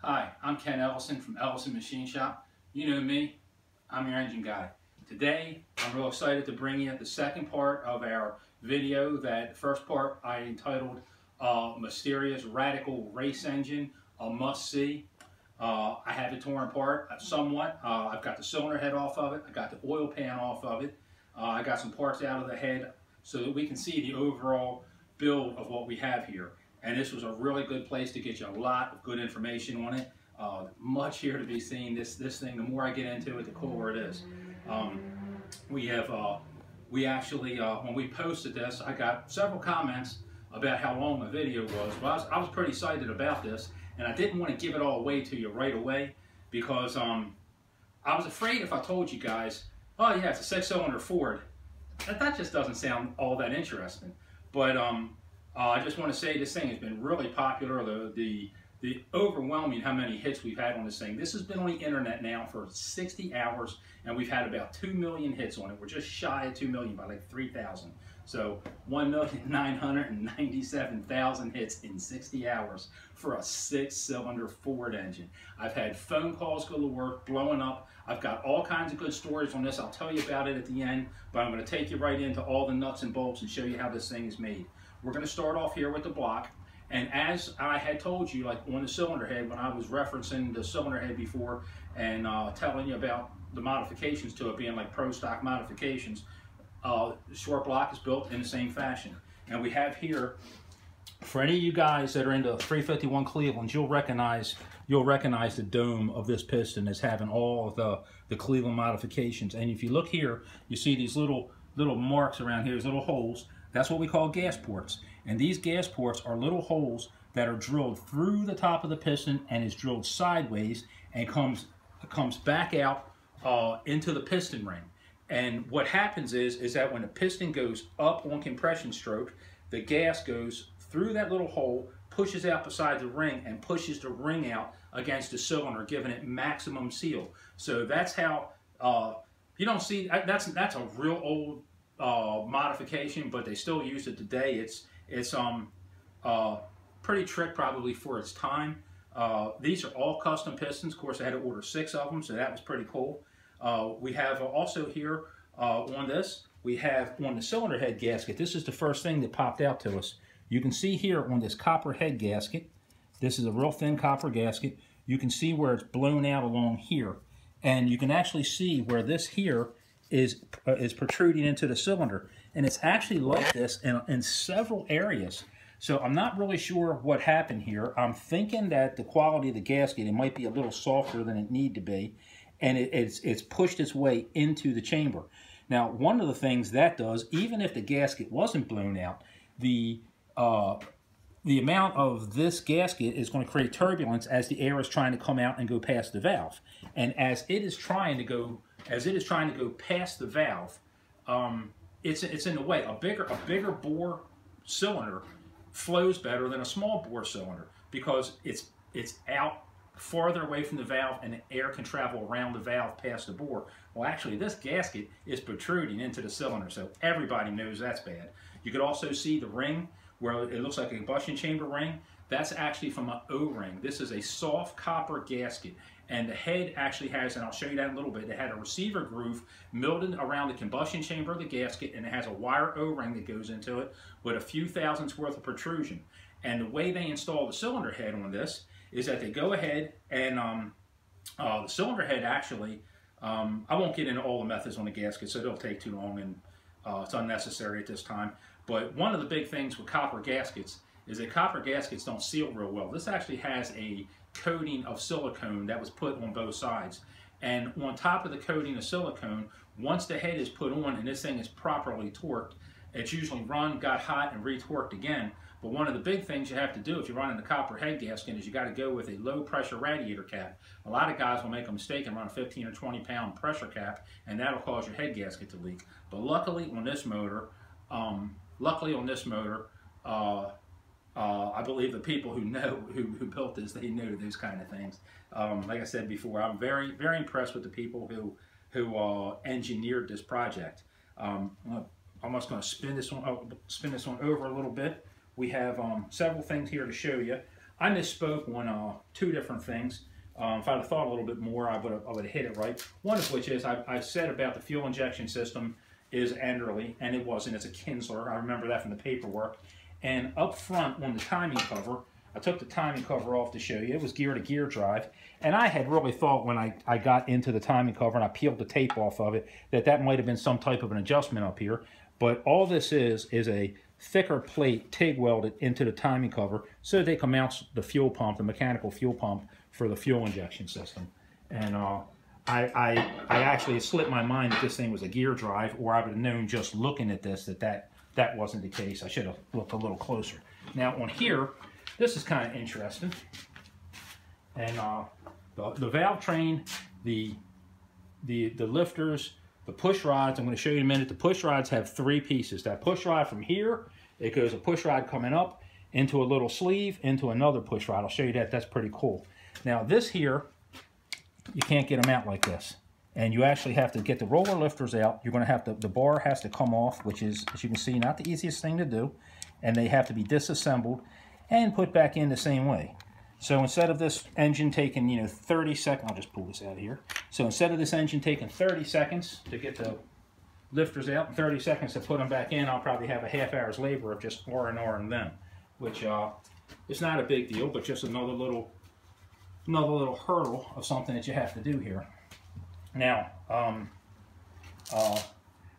Hi, I'm Ken Ellison from Ellison Machine Shop. You know me, I'm your engine guy. Today, I'm real excited to bring you the second part of our video. That first part I entitled Mysterious Radical Race Engine, a Must-See. I have it torn apart somewhat. I've got the cylinder head off of it. I got the oil pan off of it. I got some parts out of the head so that we can see the overall build of what we have here. And this was a really good place to get you a lot of good information on it. Much here to be seen. This thing, the more I get into it, the cooler it is. We actually, when we posted this, I got several comments about how long the video was. But I was pretty excited about this, and I didn't want to give it all away to you right away because I was afraid if I told you guys, oh yeah, it's a 6-cylinder Ford, that just doesn't sound all that interesting. But I just want to say this thing has been really popular. The overwhelming how many hits we've had on this thing. This has been on the internet now for 60 hours, and we've had about 2 million hits on it. We're just shy of 2 million by like 3,000. So 1,997,000 hits in 60 hours for a 6-cylinder Ford engine. I've had phone calls galore, blowing up. I've got all kinds of good stories on this. I'll tell you about it at the end, but I'm going to take you right into all the nuts and bolts and show you how this thing is made. We're going to start off here with the block. And as I had told you, like on the cylinder head, when I was referencing the cylinder head before and telling you about the modifications to it being like pro stock modifications, the short block is built in the same fashion. And we have here, for any of you guys that are into 351 Clevelands, you'll recognize the dome of this piston as having all of the Cleveland modifications. And if you look here, you see these little marks around here, these little holes. That's what we call gas ports. And these gas ports are little holes that are drilled through the top of the piston and is drilled sideways and comes back out into the piston ring. And what happens is that when the piston goes up on compression stroke, the gas goes through that little hole, pushes out beside the ring, and pushes the ring out against the cylinder, giving it maximum seal. So that's how you don't see that's a real old modification, but they still use it today. It's pretty trick probably for its time. These are all custom pistons. Of course, I had to order 6 of them, so that was pretty cool. We have also here on this, we have on the cylinder head gasket. This is the first thing that popped out to us. You can see here on this copper head gasket, this is a real thin copper gasket. You can see where it's blown out along here, and you can actually see where this here is protruding into the cylinder, and it's actually like this in several areas. So I'm not really sure what happened here. I'm thinking that the quality of the gasket, it might be a little softer than it need to be, and it's pushed its way into the chamber. Now, one of the things that does, even if the gasket wasn't blown out, the amount of this gasket is going to create turbulence as the air is trying to come out and go past the valve, and as it is trying to go past the valve, it's in the way. A bigger bore cylinder flows better than a small bore cylinder because it's out farther away from the valve, and the air can travel around the valve past the bore. Well, actually, this gasket is protruding into the cylinder, so everybody knows that's bad. You could also see the ring where it looks like a combustion chamber ring. That's actually from an O-ring. This is a soft copper gasket, and the head actually has, and I'll show you that in a little bit, it had a receiver groove milled in around the combustion chamber of the gasket, and it has a wire O-ring that goes into it with a few thousandths worth of protrusion. And the way they install the cylinder head on this is that they go ahead and the cylinder head actually, I won't get into all the methods on the gasket, so it'll take too long, and it's unnecessary at this time. But one of the big things with copper gaskets is that copper gaskets don't seal real well. This actually has a coating of silicone that was put on both sides. And on top of the coating of silicone, once the head is put on and this thing is properly torqued, it's usually run, got hot, and retorqued again. But one of the big things you have to do if you're running the copper head gasket is you got to go with a low pressure radiator cap. A lot of guys will make a mistake and run a 15 or 20 pound pressure cap, and that'll cause your head gasket to leak. But luckily on this motor, I believe the people who built this, they know those kind of things. Like I said before, I'm very, very impressed with the people who engineered this project. I'm just going to spin this one over a little bit. We have several things here to show you. I misspoke on two different things. If I'd have thought a little bit more, I would have hit it right. One of which is I said about the fuel injection system is Enderly, and it wasn't. It's a Kinsler. I remember that from the paperwork. And up front on the timing cover, I took the timing cover off to show you. It was gear-to-gear drive. And I had really thought when I got into the timing cover and I peeled the tape off of it that might have been some type of an adjustment up here. But all this is a thicker plate TIG welded into the timing cover so they can mount the fuel pump, the mechanical fuel pump for the fuel injection system. And I actually slipped my mind that this thing was a gear drive, or I would have known just looking at this that wasn't the case. I should have looked a little closer. Now on here, this is kind of interesting. And the valve train, the lifters, the push rods, I'm going to show you in a minute. The push rods have three pieces. That push rod from here, it goes a push rod coming up into a little sleeve, into another push rod. I'll show you that. That's pretty cool. Now this here, you can't get them out like this. And you actually have to get the roller lifters out. You're going to have to, the bar has to come off, which is, as you can see, not the easiest thing to do. And they have to be disassembled and put back in the same way. So instead of this engine taking, 30 seconds, I'll just pull this out of here. So instead of this engine taking 30 seconds to get the lifters out and 30 seconds to put them back in, I'll probably have a half hour's labor of just R&R them, which is not a big deal, but just another little hurdle of something that you have to do here. Now,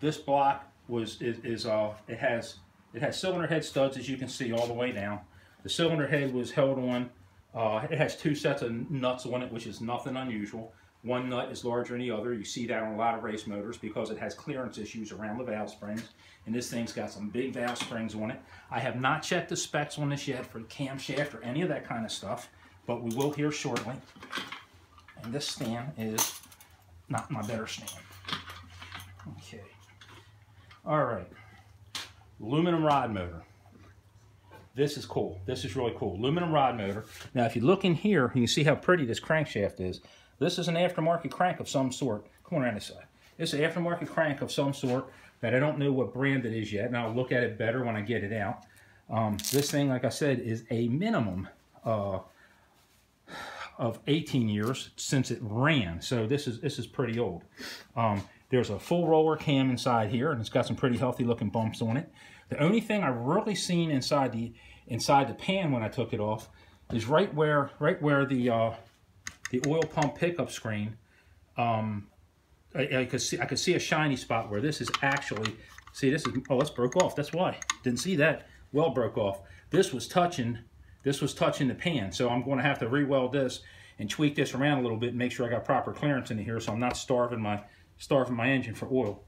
this block it has cylinder head studs, as you can see, all the way down. The cylinder head was held on. It has two sets of nuts on it, which is nothing unusual. One nut is larger than the other. You see that on a lot of race motors because it has clearance issues around the valve springs. And this thing's got some big valve springs on it. I have not checked the specs on this yet for the camshaft or any of that kind of stuff, but we will here shortly. And this stand is not my better stand. Okay. All right. Aluminum rod motor. This is cool. This is really cool. Aluminum rod motor. Now, if you look in here, you can see how pretty this crankshaft is. This is an aftermarket crank of some sort. Come on around this side. It's an aftermarket crank of some sort that I don't know what brand it is yet, and I'll look at it better when I get it out. This thing, like I said, is a minimum of 18 years since it ran, so this is pretty old. There's a full roller cam inside here, and it's got some pretty healthy looking bumps on it. The only thing I really seen inside the pan when I took it off is right where the oil pump pickup screen. I could see a shiny spot where this is actually, see, this is, oh, it's broke off. That's why. Didn't see that. Well, broke off. This was touching the pan, so I'm going to have to re-weld this and tweak this around a little bit and make sure I got proper clearance in here, so I'm not starving my engine for oil.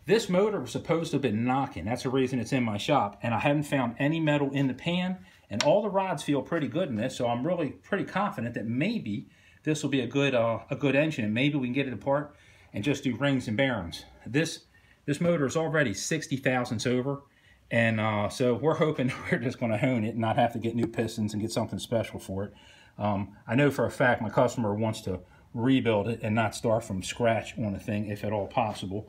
This motor was supposed to have been knocking. That's the reason it's in my shop, and I haven't found any metal in the pan, and all the rods feel pretty good in this, so I'm really pretty confident that maybe this will be a good engine, and maybe we can get it apart and just do rings and bearings. This motor is already 60 thousandths over, and so we're hoping we're just going to hone it and not have to get new pistons and get something special for it. I know for a fact my customer wants to rebuild it and not start from scratch on the thing if at all possible.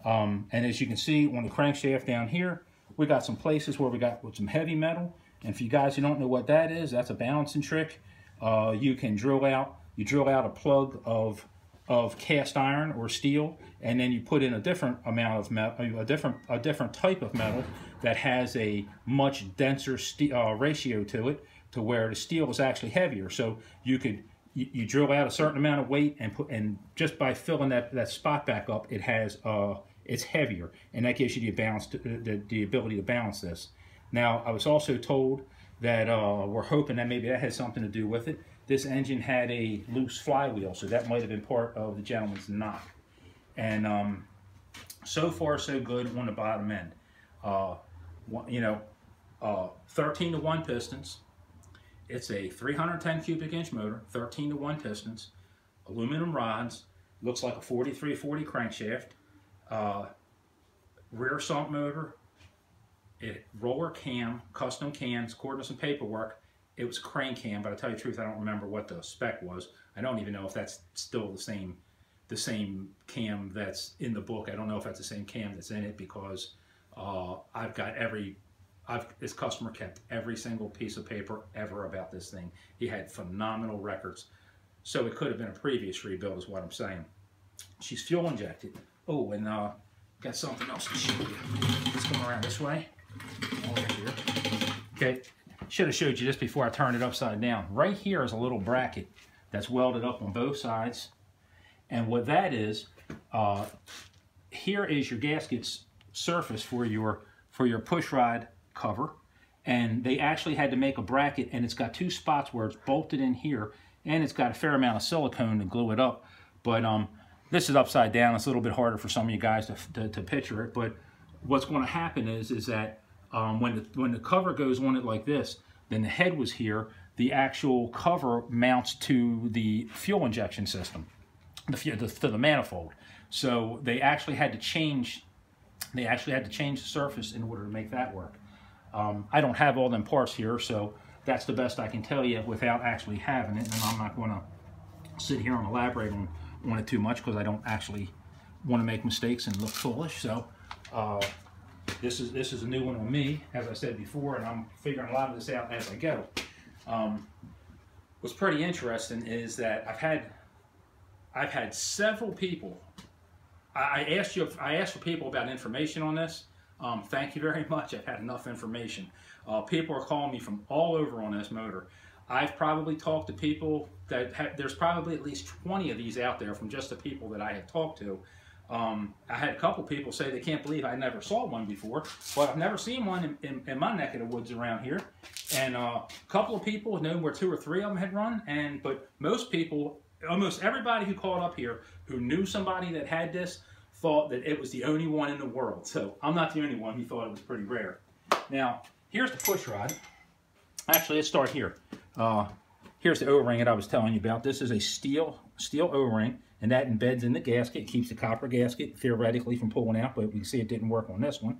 And as you can see on the crankshaft down here, we got some places where we got with some heavy metal. And for you guys who don't know what that is, that's a balancing trick. You can drill out a plug of cast iron or steel, and then you put in a different amount of metal, a different type of metal that has a much denser ratio to it, to where the steel is actually heavier. So you drill out a certain amount of weight and just by filling that spot back up, it's heavier, and that gives you the ability to balance this. Now, I was also told that we're hoping that maybe that has something to do with it. This engine had a loose flywheel, so that might have been part of the gentleman's knock. And so far, so good on the bottom end. 13-to-1 pistons. It's a 310 cubic inch motor, 13-to-1 pistons, aluminum rods, looks like a 4340 crankshaft, rear sump motor, roller cam, custom cams, according to some paperwork. It was crane cam, but I'll tell you the truth, I don't remember what the spec was. I don't even know if that's still the same cam that's in the book. I don't know if that's the same cam that's in it, because I've got every This customer kept every single piece of paper ever about this thing. He had phenomenal records. So it could have been a previous rebuild is what I'm saying. She's fuel injected. Oh, and got something else to show you. Let's come around this way. Over here. Okay, should have showed you this before I turned it upside down. Right here is a little bracket that's welded up on both sides. And what that is, here is your gasket's surface for your push rod cover. And they actually had to make a bracket, and it's got two spots where it's bolted in here, and it's got a fair amount of silicone to glue it up. But this is upside down. It's a little bit harder for some of you guys to picture it. But what's going to happen is that when the cover goes on it like this, then the head was here. The actual cover mounts to the fuel injection system, to the manifold. So they actually had to change. They actually had to change the surface in order to make that work. I don't have all them parts here, so that's the best I can tell you without actually having it. And I'm not going to sit here and elaborate on it too much because I don't actually want to make mistakes and look foolish. So this is a new one on me, as I said before, and I'm figuring a lot of this out as I go. What's pretty interesting is that I've had several people. I asked for people about information on this. Thank you very much. I've had enough information. People are calling me from all over on this motor. I've probably talked to people that there's probably at least 20 of these out there from just the people that I have talked to. I had a couple people say they can't believe I never saw one before, but I've never seen one in my neck of the woods around here. And a couple of people know where 2 or 3 of them had run, but most people, almost everybody who called up here who knew somebody that had this, thought that it was the only one in the world. So I'm not the only one who thought it was pretty rare. Now, here's the push rod. Actually, let's start here. Here's the O-ring that I was telling you about. This is a steel O-ring, and that embeds in the gasket. It keeps the copper gasket theoretically from pulling out, but we can see it didn't work on this one.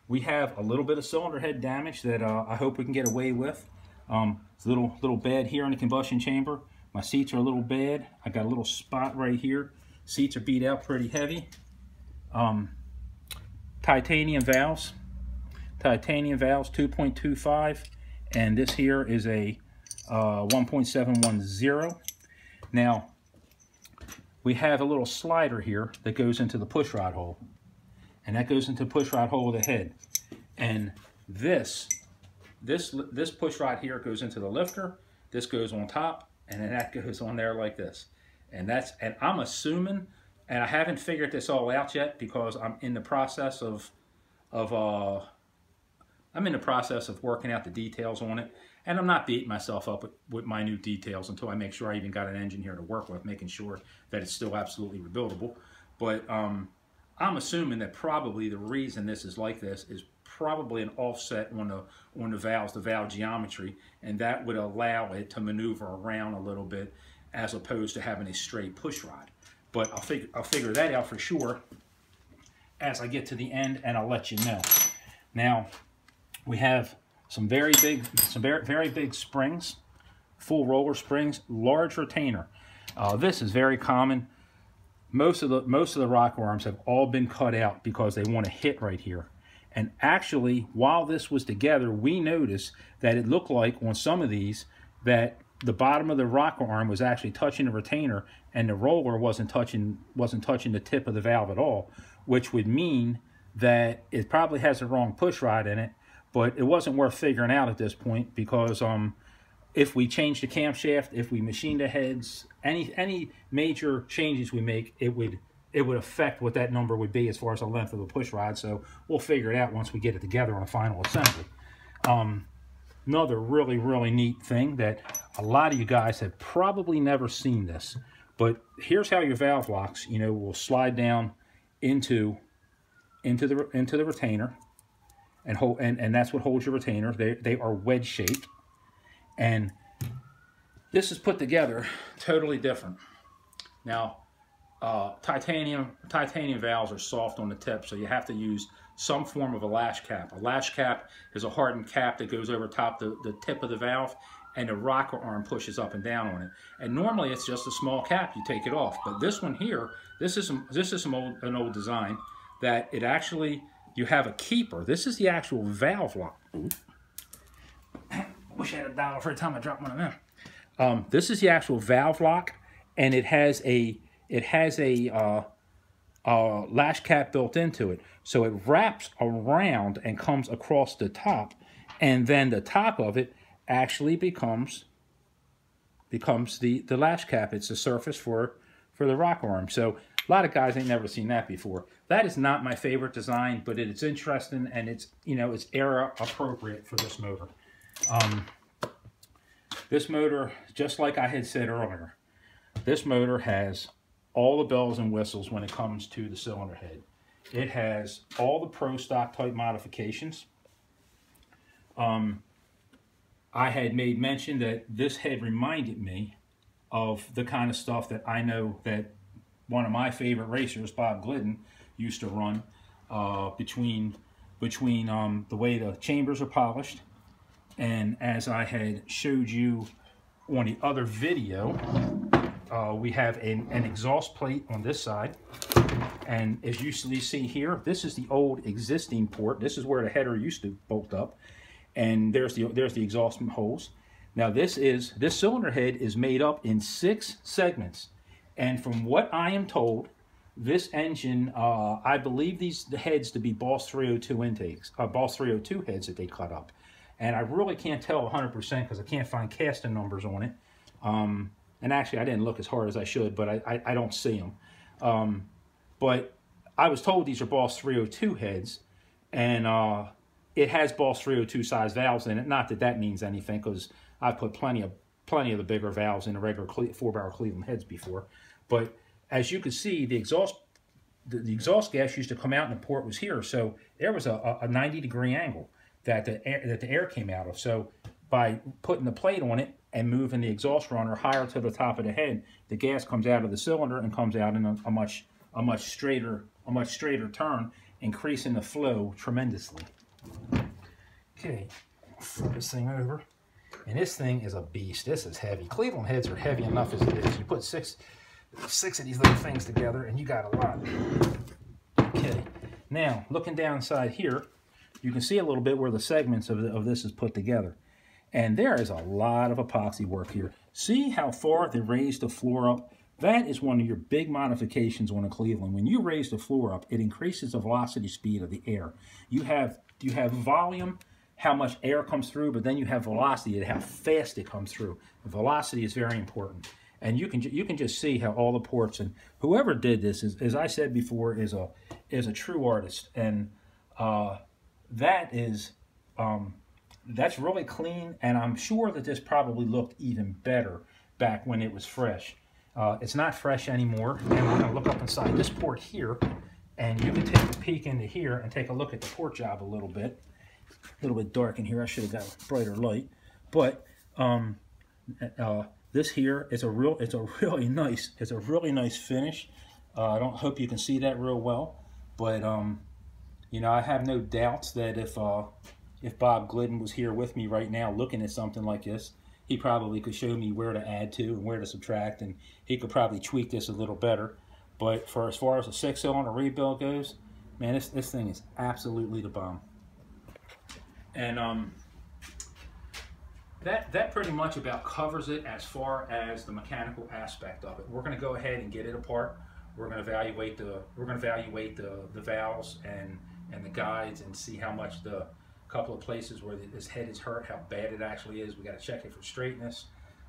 We have a little bit of cylinder head damage that I hope we can get away with. It's a little bad here in the combustion chamber. My seats are a little bad. I got a little spot right here. Seats are beat out pretty heavy. Titanium valves. Titanium valves, 2.25. And this here is a 1.710. Now, we have a little slider here that goes into the push rod hole. And that goes into the push rod hole of the head. And this push rod here goes into the lifter. This goes on top, and then that goes on there like this. And I'm assuming, and I haven't figured this all out yet because I'm in the process of working out the details on it, and I'm not beating myself up with minute details until I make sure I even got an engine here to work with, making sure that it's still absolutely rebuildable. But I'm assuming that probably the reason this is like this is probably an offset on the valves, the valve geometry, and that would allow it to maneuver around a little bit as opposed to having a straight push rod. But I'll figure that out for sure as I get to the end, and I'll let you know. Now, we have some very big springs, full roller springs, large retainer. This is very common. Most of the rocker arms have all been cut out because they want to hit right here. And actually, while this was together, we noticed that it looked like on some of these that the bottom of the rocker arm was actually touching the retainer, and the roller wasn't touching the tip of the valve at all, which would mean that it probably has the wrong push rod in it. But it wasn't worth figuring out at this point because if we change the camshaft, if we machine the heads, any major changes we make, it would affect what that number would be as far as the length of the push rod. So we'll figure it out once we get it together on a final assembly. Another really neat thing that a lot of you guys have probably never seen this, but here's how your valve locks, will slide down into the retainer, and that's what holds your retainer. They are wedge shaped, and this is put together totally different. Now, titanium valves are soft on the tip, so you have to use some form of a lash cap. A lash cap is a hardened cap that goes over top the tip of the valve, and the rocker arm pushes up and down on it. And normally it's just a small cap, you take it off. But this one here, this is an old design that it actually you have a keeper. This is the actual valve lock. Wish I had $1 for the time I dropped one of them. This is the actual valve lock, and it has a lash cap built into it. So it wraps around and comes across the top, and then the top of it actually becomes the lash cap. It's the surface for the rock arm. So a lot of guys ain't never seen that before. That is not my favorite design, but it's interesting, and it's, you know, it's era appropriate for this motor. This motor, just like I had said earlier, this motor has all the bells and whistles when it comes to the cylinder head. It has all the pro stock type modifications. I had made mention that this head reminded me of the kind of stuff that I know that one of my favorite racers, Bob Glidden, used to run, between the way the chambers are polished, and as I had showed you on the other video, we have an exhaust plate on this side, and as you see here, this is the old existing port. This is where the header used to bolt up, and there's the exhaust holes. Now this cylinder head is made up in 6 segments, and from what I am told, this engine, I believe the heads to be Boss 302 intakes, Boss 302 heads that they cut up. And I really can't tell 100% because I can't find casting numbers on it. And actually, I didn't look as hard as I should, but I don't see them. But I was told these are Boss 302 heads, and it has Boss 302 size valves in it. Not that that means anything, because I've put plenty of the bigger valves in the regular 4-barrel Cleveland heads before. But as you can see, the exhaust gas used to come out and the port was here, so there was a 90-degree angle that the air came out of. So by putting the plate on it and moving the exhaust runner higher to the top of the head, the gas comes out of the cylinder and comes out in a much straighter turn, increasing the flow tremendously. Okay, flip this thing over, and this thing is a beast. This is heavy. Cleveland heads are heavy enough as it is. You put six of these little things together, and you got a lot. Okay, now looking down inside here, you can see a little bit where the segments of this is put together. And there is a lot of epoxy work here. See how far they raised the floor up? That is one of your big modifications on a Cleveland. When you raise the floor up, it increases the velocity speed of the air. You have volume, how much air comes through, but then you have velocity, how fast it comes through. The velocity is very important. And you can just see how all the ports, and whoever did this, is, as I said before, is a true artist. And that's really clean, and I'm sure that this probably looked even better back when it was fresh. It's not fresh anymore, and we're going to look up inside this port here, and you can take a peek into here and take a look at the port job a little bit. A little bit dark in here. I should have got a brighter light, but this here is a really nice finish. I don't hope you can see that real well, but you know, I have no doubts that if Bob Glidden was here with me right now looking at something like this, he probably could show me where to add to and where to subtract, and he could probably tweak this a little better. But for as far as a 6-cylinder rebuild goes, man, this thing is absolutely the bomb. And that pretty much about covers it as far as the mechanical aspect of it. We're going to go ahead and get it apart. We're going to evaluate the valves and the guides, and see how much the couple of places where this head is hurt, how bad it actually is. We got to check it for straightness.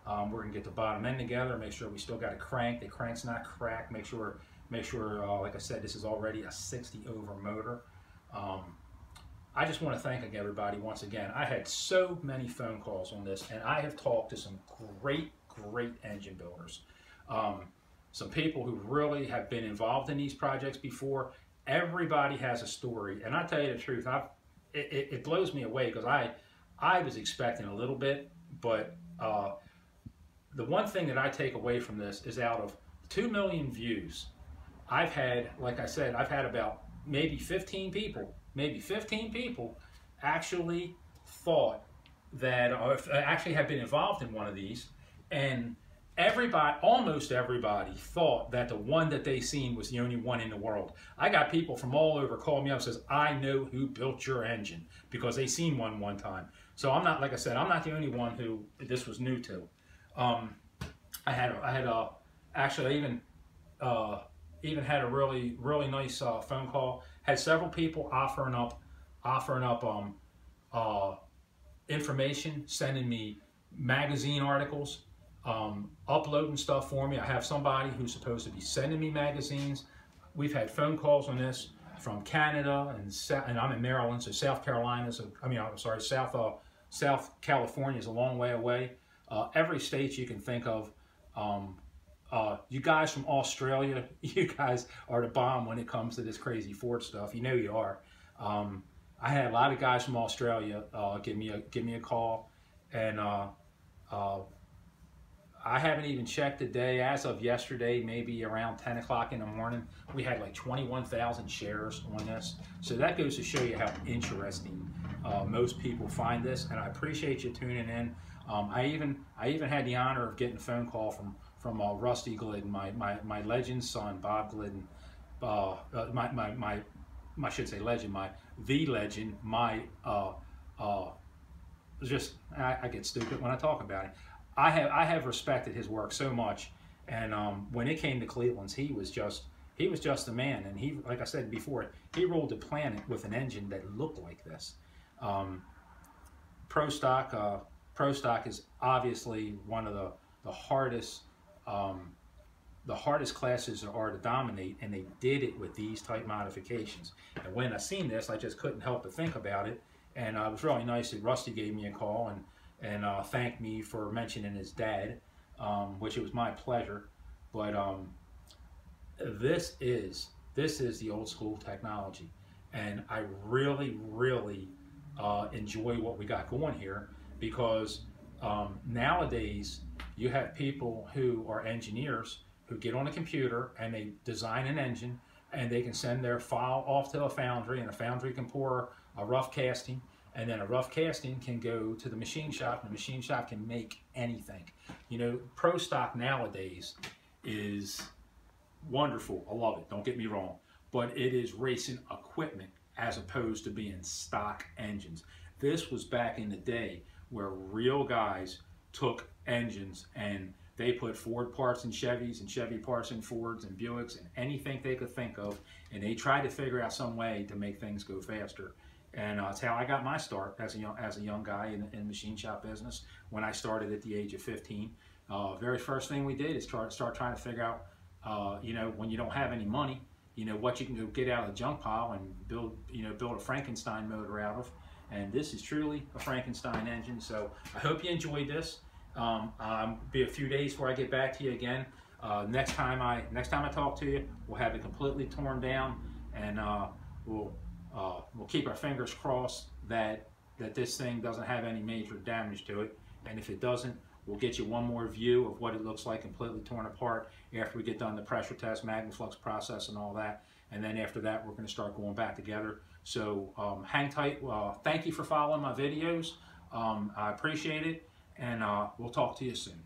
We're gonna get the bottom end together, make sure we still got a crank. The crank's not cracked. Make sure. Like I said, this is already a 60 over motor. I just want to thank everybody once again. I had so many phone calls on this, and I have talked to some great engine builders. Some people who really have been involved in these projects before. Everybody has a story, and I tell you the truth, it blows me away, because I was expecting a little bit, but the one thing that I take away from this is, out of 2 million views, I've had, like I said, I've had about maybe 15 people actually thought that, or actually have been involved in one of these, and everybody, almost everybody, thought that the one that they seen was the only one in the world. I got people from all over call me up and says, I know who built your engine, because they seen one time. So I'm not, like I said, I'm not the only one who this was new to. Actually, I even had a really nice phone call. Had several people offering up information, sending me magazine articles, uploading stuff for me. I have somebody who's supposed to be sending me magazines. We've had phone calls on this from Canada and I'm in Maryland, so South Carolina. So I'm sorry, South California is a long way away. Every state you can think of. You guys from Australia, you guys are the bomb when it comes to this crazy Ford stuff. You know you are. I had a lot of guys from Australia give me a call, and I haven't even checked the day. As of yesterday, maybe around 10 o'clock in the morning, we had like 21,000 shares on this. So that goes to show you how interesting most people find this, and I appreciate you tuning in. I even had the honor of getting a phone call from Rusty Glidden, my legend son, Bob Glidden, I should say legend, the legend, I get stupid when I talk about it. I have respected his work so much, and when it came to Cleveland's, he was just a man, and he, like I said before, he ruled the planet with an engine that looked like this. Pro stock is obviously one of the hardest classes there are to dominate, and they did it with these type modifications. And when I seen this, I just couldn't help but think about it, and it was really nice that Rusty gave me a call and thanked me for mentioning his dad, which it was my pleasure. But this is the old school technology, and I really enjoy what we got going here, because nowadays you have people who are engineers who get on a computer and they design an engine, and they can send their file off to a foundry, and a foundry can pour a rough casting, and then a rough casting can go to the machine shop, and the machine shop can make anything. You know, pro stock nowadays is wonderful. I love it, don't get me wrong, but it is racing equipment as opposed to being stock engines. This was back in the day where real guys took engines and they put Ford parts in Chevys and Chevy parts in Fords and Buicks and anything they could think of, and they tried to figure out some way to make things go faster. And that's how I got my start as a young guy in machine shop business when I started at the age of 15. Very first thing we did is start trying to figure out, you know, when you don't have any money, you know, what you can go get out of the junk pile and build a Frankenstein motor out of. And this is truly a Frankenstein engine. So I hope you enjoyed this. Be a few days before I get back to you again. Next time I talk to you, we'll have it completely torn down, and we'll keep our fingers crossed that this thing doesn't have any major damage to it. And if it doesn't, we'll get you one more view of what it looks like completely torn apart after we get done the pressure test, MagnaFlux process, and all that. And then after that, we're going to start going back together. So hang tight. Thank you for following my videos. I appreciate it, and we'll talk to you soon.